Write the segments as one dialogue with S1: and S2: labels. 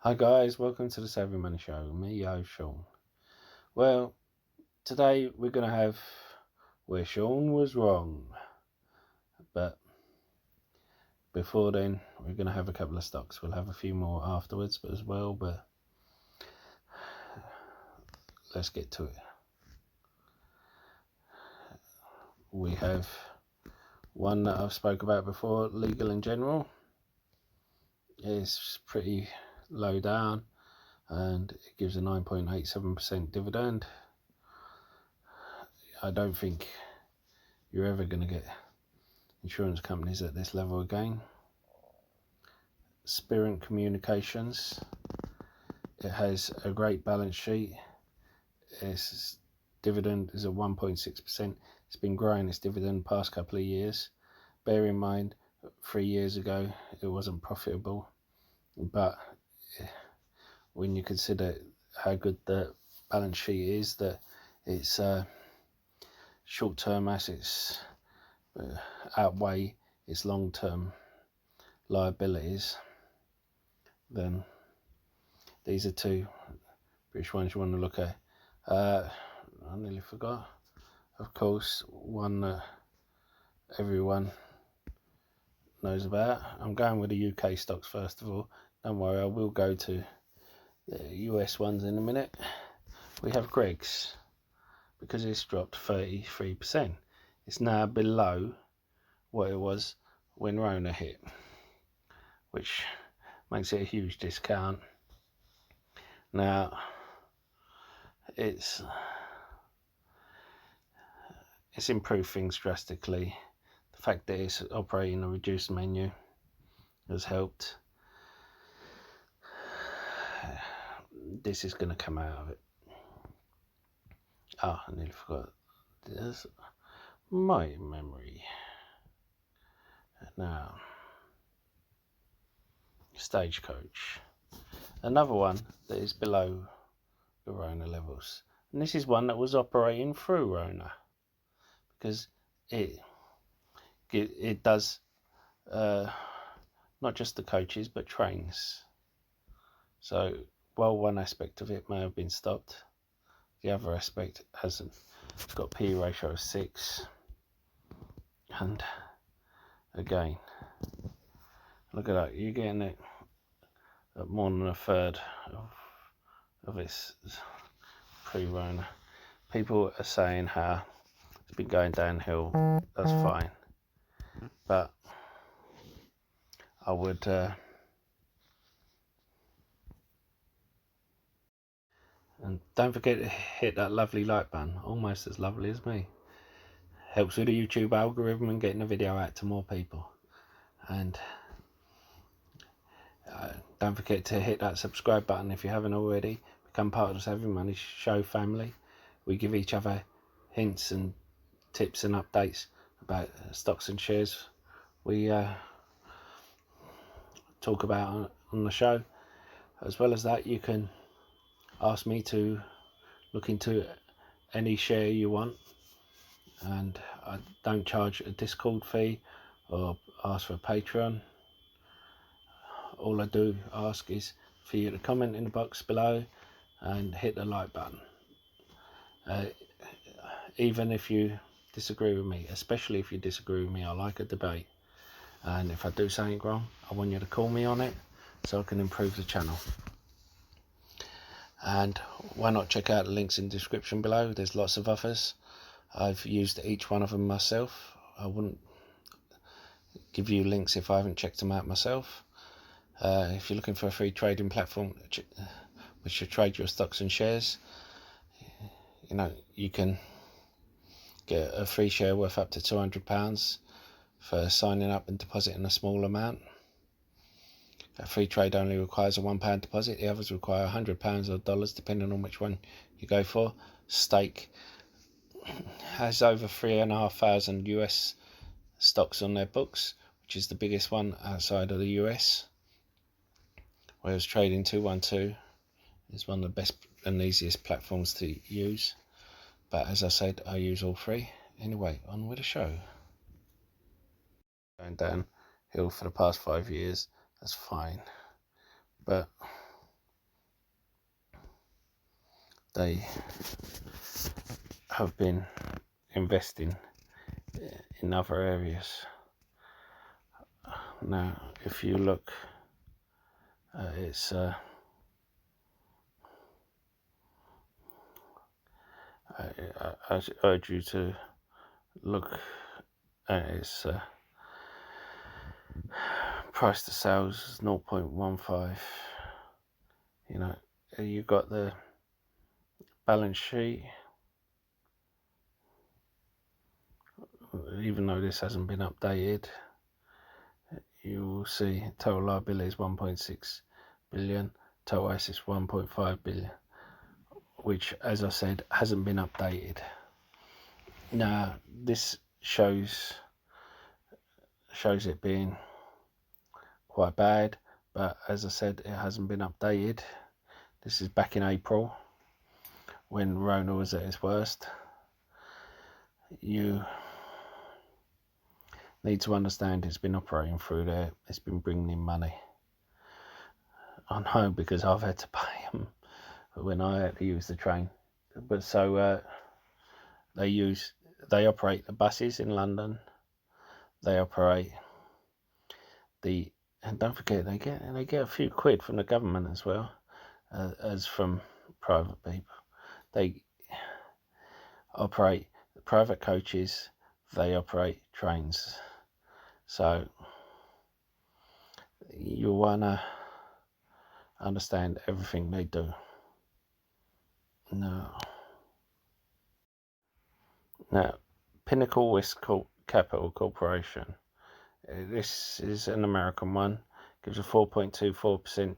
S1: Hi guys, welcome to the Savvy Money Show. Me, Sean. Well, today we're going to have where Sean was wrong. But before then, we're going to have a couple of stocks. We'll have a few more afterwards as well, but let's get to it. We have one that I've spoke about before, Legal in General. It's pretty low down and it gives a 9.87% dividend. I don't think you're ever going to get insurance companies at this level again. Spirit Communications, it has a great balance sheet. Its dividend is at 1.6%. It's been growing its dividend past couple of years. Bear in mind, 3 years ago it wasn't profitable, but when you consider how good the balance sheet is, that its short-term assets outweigh its long-term liabilities, then these are two British ones you want to look at. I nearly forgot, of course, one that everyone knows about. I'm going with the UK stocks first of all. Don't worry, I will go to the US ones in a minute. We have Wkhs, because it's dropped 33%. It's now below what it was when Rona hit, which makes it a huge discount. Now it's improved things drastically. The fact that it's operating a reduced menu has helped. This is going to come out of it. I nearly forgot. There's my memory. Now, Stagecoach, another one that is below the Rona levels, and this is one that was operating through Rona, because it does not just the coaches but trains. So while one aspect of it may have been stopped, the other aspect hasn't. It's got P ratio of 6, and again, look at that, you're getting it at more than a third of its pre-Rona. People are saying how it's been going downhill. That's fine, but I would and don't forget to hit that lovely like button, almost as lovely as me. Helps with the YouTube algorithm and getting the video out to more people. And don't forget to hit that subscribe button if you haven't already. Become part of the Savvy Money Show family. We give each other hints and tips and updates about stocks and shares we talk about on the show. As well as that, you can ask me to look into any share you want, and I don't charge a Discord fee or ask for a Patreon. All I do ask is for you to comment in the box below and hit the like button. Even if you disagree with me, especially if you disagree with me, I like a debate, and if I do something wrong, I want you to call me on it so I can improve the channel. And why not check out the links in the description below? There's lots of others. I've used each one of them myself. I wouldn't give you links if I haven't checked them out myself. If you're looking for a free trading platform which should trade your stocks and shares, you know, you can get a free share worth up to £200 for signing up and depositing a small amount. A free trade only requires a £1 deposit. The others require £100 or dollars, depending on which one you go for. Stake has over 3,500 US stocks on their books, which is the biggest one outside of the US. Whereas Trading 212 is one of the best and easiest platforms to use. But as I said, I use all three. Anyway, on with the show. Going downhill for the past 5 years, that's fine. But they have been investing in other areas. Now, if you look, I urge you to look at its price to sales is 0.15. You know, you've got the balance sheet. Even though this hasn't been updated, you will see total liability is 1.6 billion, total assets 1.5 billion, which, as I said, hasn't been updated. Now, this shows it being quite bad, but as I said, it hasn't been updated. This is back in April when Rona was at its worst. You need to understand it's been operating through there. It's been bringing in money. I know, because I've had to pay them when I had to use the train. But so they operate the buses in London. They operate and don't forget, they get a few quid from the government as well, as from private people. They operate the private coaches. They operate trains. So you want to understand everything they do. Now, Pinnacle Risk Capital Corporation. This is an American one. Gives a 4.24%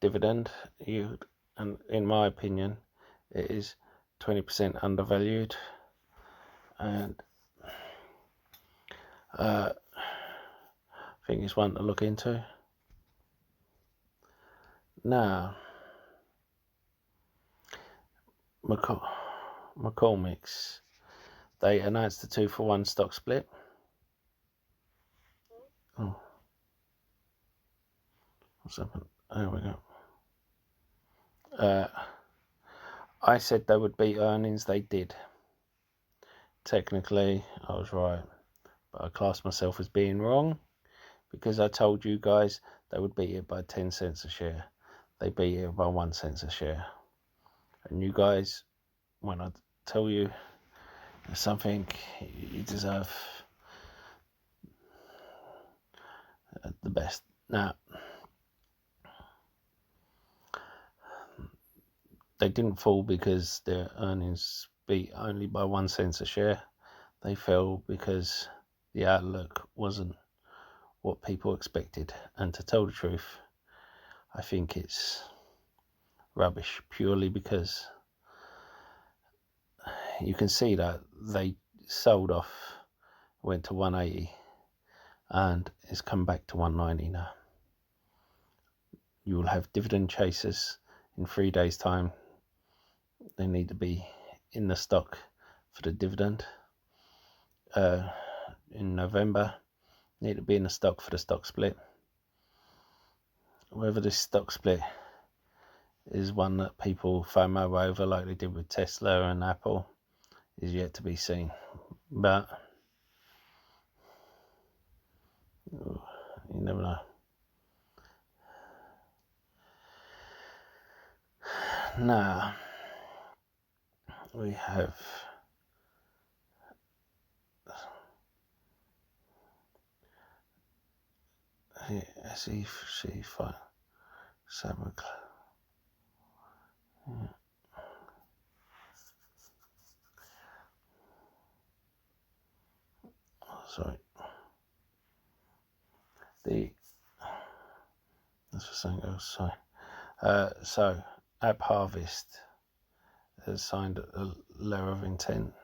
S1: dividend yield, and in my opinion, it is 20% undervalued. And I think it's one to look into. Now, McCormick's, they announced a 2-for-1 stock split. Oh, what's happened? There we go. I said they would beat earnings. They did. Technically, I was right, but I classed myself as being wrong because I told you guys they would beat it by 10 cents a share. They beat it by 1 cent a share. And you guys, when I tell you something, you deserve the best. Now, they didn't fall because their earnings beat only by 1 cent a share. They fell because the outlook wasn't what people expected. And to tell the truth, I think it's rubbish, purely because you can see that they sold off, went to 180, and it's come back to 190 now. You will have dividend chasers in 3 days' time. They need to be in the stock for the dividend. In November, need to be in the stock for the stock split. Whether this stock split is one that people FOMO over like they did with Tesla and Apple is yet to be seen. But you never know. Now, we have C5 7. Sorry. That's for something else. Sorry. So, App Harvest has signed a letter of intent.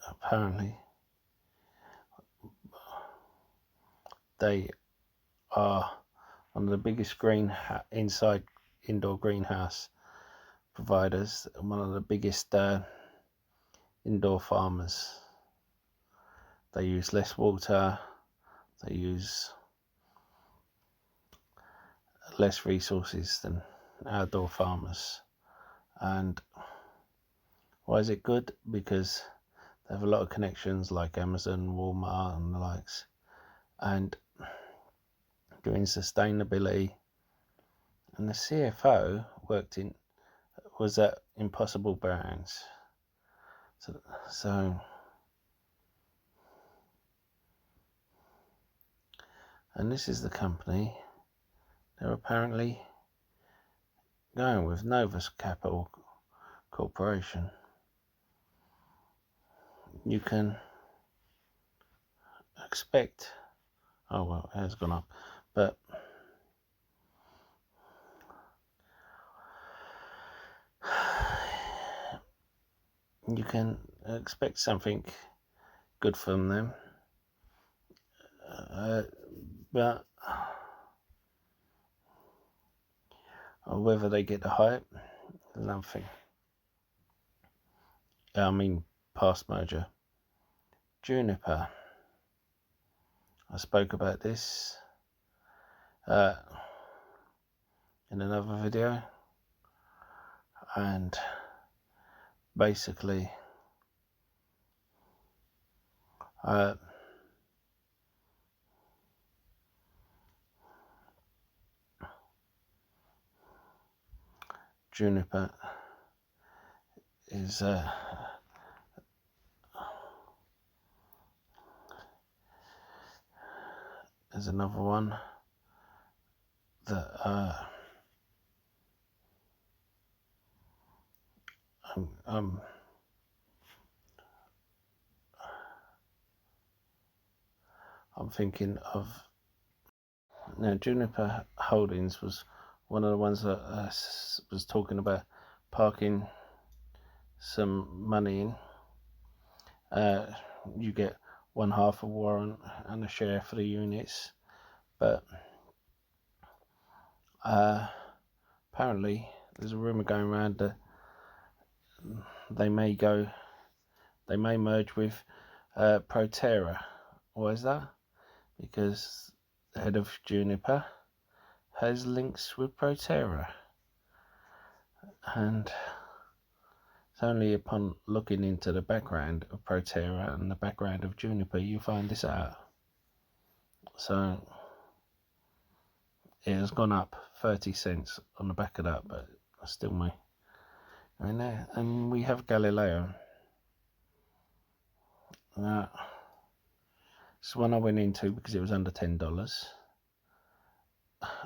S1: Apparently, they are one of the biggest indoor greenhouse providers, and one of the biggest indoor farmers. They use less water, they use less resources than outdoor farmers, And why is it good? Because they have a lot of connections like Amazon, Walmart and the likes, and doing sustainability. And the CFO was at Impossible Brands. So and this is the company they're apparently going with, Novus Capital Corporation. You can expect, oh well, it has gone up, but you can expect something good from them, but whether they get the hype, another thing. I mean, past merger. Juniper. I spoke about this in another video, and basically Juniper is there's another one that I'm thinking of. Now, Juniper Holdings was one of the ones that was talking about parking some money in. You get 1/2 a warrant and a share for the units, but apparently there's a rumour going around that they may merge with Proterra. Why is that? Because the head of Juniper has links with Proterra, and it's only upon looking into the background of Proterra and the background of Juniper you find this out. So it has gone up 30 cents on the back of that, but still me. And we have Galileo. It's one I went into because it was under $10.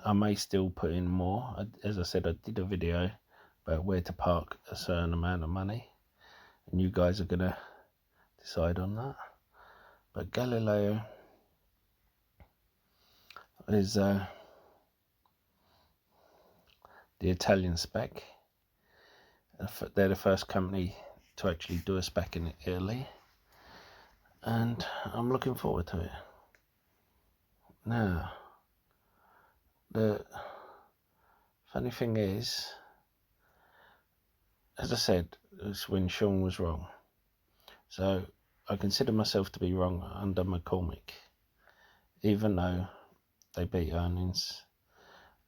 S1: I may still put in more. As I said, I did a video about where to park a certain amount of money, and you guys are gonna decide on that. But Galileo is the Italian Spaq. They're the first company to actually do a Spaq in Italy, and I'm looking forward to it. Now, the funny thing is, as I said, it's when Sean was wrong. So I consider myself to be wrong under McCormick, even though they beat earnings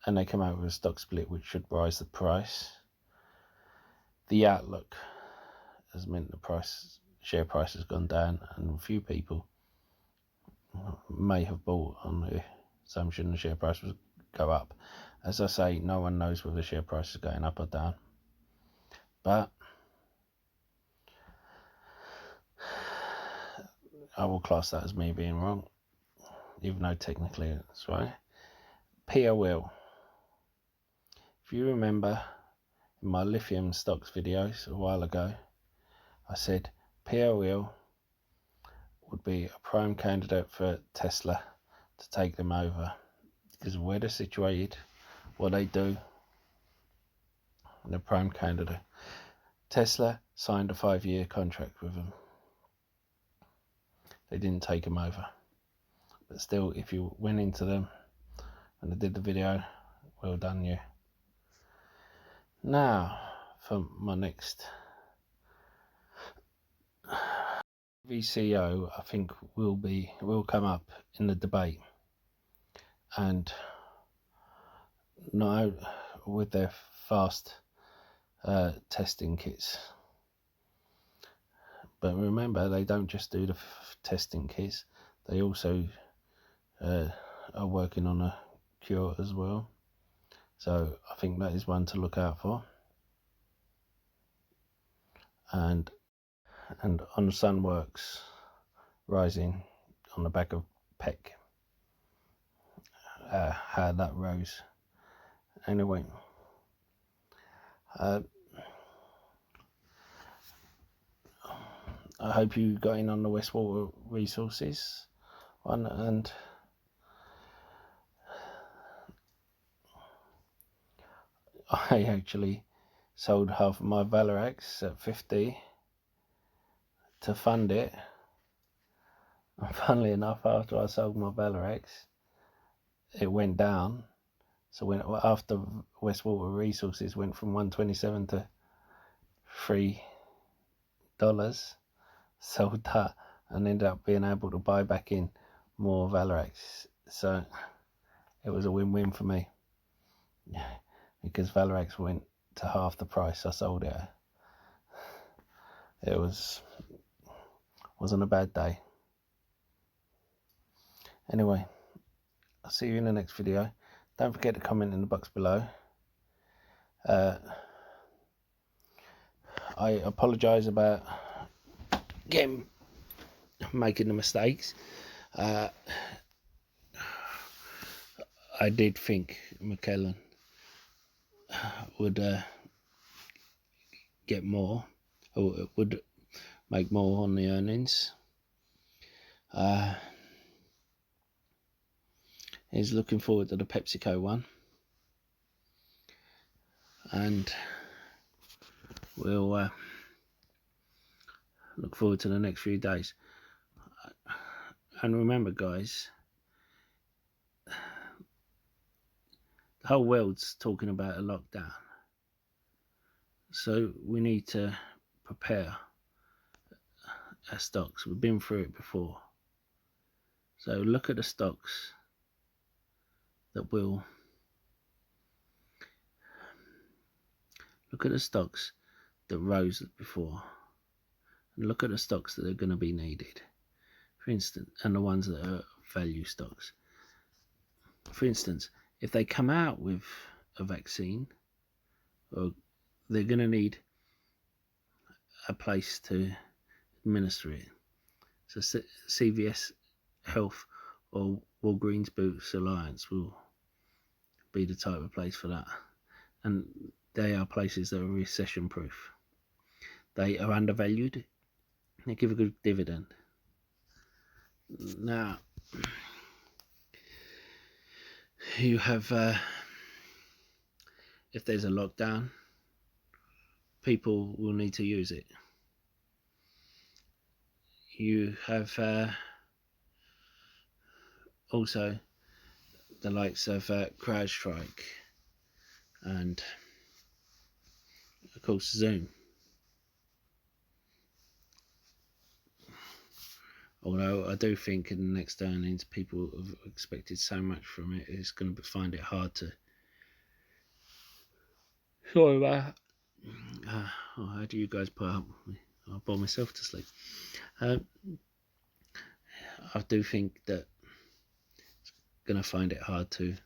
S1: and they come out with a stock split which should rise the price. The outlook has meant the share price has gone down, and a few people may have bought on the assumption the share price would go up. As I say, no one knows whether the share price is going up or down, but I will class that as me being wrong, even though technically it's right. POL. If you remember in my lithium stocks videos a while ago, I said POL would be a prime candidate for Tesla to take them over because of where they're situated, what they do, and the prime candidate. Tesla signed a 5-year contract with them. They didn't take them over, but still, if you went into them and I did the video, well done you. Now for my next VCO, I think will come up in the debate, and not with their fast testing kits. But remember, they don't just do the testing kits, they also are working on a cure as well. So I think that is one to look out for. And on Sunworks rising on the back of Psth, how that rose. Anyway, I hope you got in on the Westwater resources one, and I actually sold half of my Wkhs at 50 to fund it. And funnily enough, after I sold my Wkhs, it went down. So when after Westwater resources went from 127 to $3, sold that and ended up being able to buy back in more Wkhs. So it was a win-win for me, because Wkhs went to half the price I sold it at. It wasn't a bad day. Anyway, I'll see you in the next video. Don't forget to comment in the box below. I apologise about making the mistakes. I did think Nkla would get more, or would make more on the earnings. He's looking forward to the PepsiCo one, and we'll look forward to the next few days. And remember, guys, the whole world's talking about a lockdown, so we need to prepare our stocks. We've been through it before, so look at the stocks that will rose before, and look at the stocks that are going to be needed, for instance, and the ones that are value stocks. For instance, if they come out with a vaccine, or they're going to need a place to administer it. So CVS Health or Walgreens Boots Alliance will be the type of place for that. And they are places that are recession proof. They are undervalued. They give a good dividend. Now, you have, if there's a lockdown, people will need to use it. You have also the likes of CrowdStrike and of course Zoom. Although I do think in the next earnings people have expected so much from it, it's going to find it hard to. Sorry about that. How do you guys put up with me? I'll bore myself to sleep. I do think that it's going to find it hard to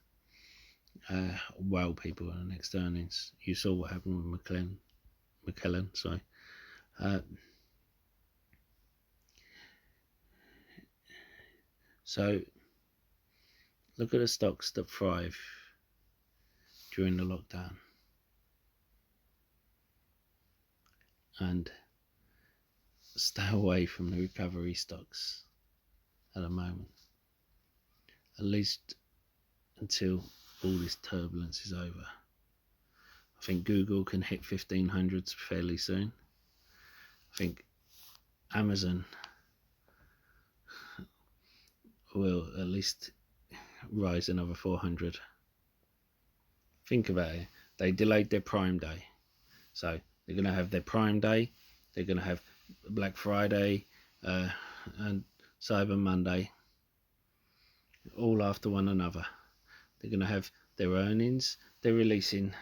S1: wow people in the next earnings. You saw what happened with Nkla, sorry. So look at the stocks that thrive during the lockdown, and stay away from the recovery stocks at the moment, at least until all this turbulence is over. I think Google can hit 1500s fairly soon. I think Amazon will at least rise another 400. Think about it. They delayed their Prime Day, so they're going to have their Prime Day, they're going to have Black Friday and Cyber Monday, all after one another. They're going to have their earnings. They're releasing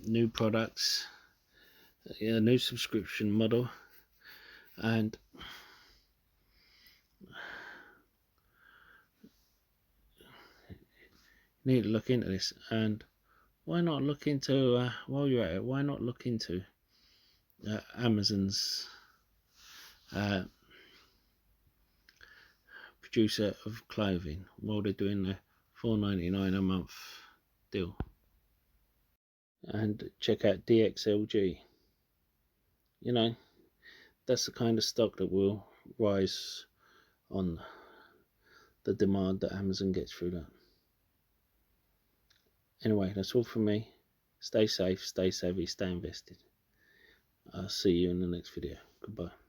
S1: new products, a new subscription model, and you need to look into this. And why not look into, while you're at it, why not look into Amazon's producer of clothing while they're doing the $4.99 a month deal, and check out DXLG. You know, that's the kind of stock that will rise on the demand that Amazon gets through that. Anyway, that's all from me. Stay safe, stay savvy, stay invested. I'll see you in the next video. Goodbye.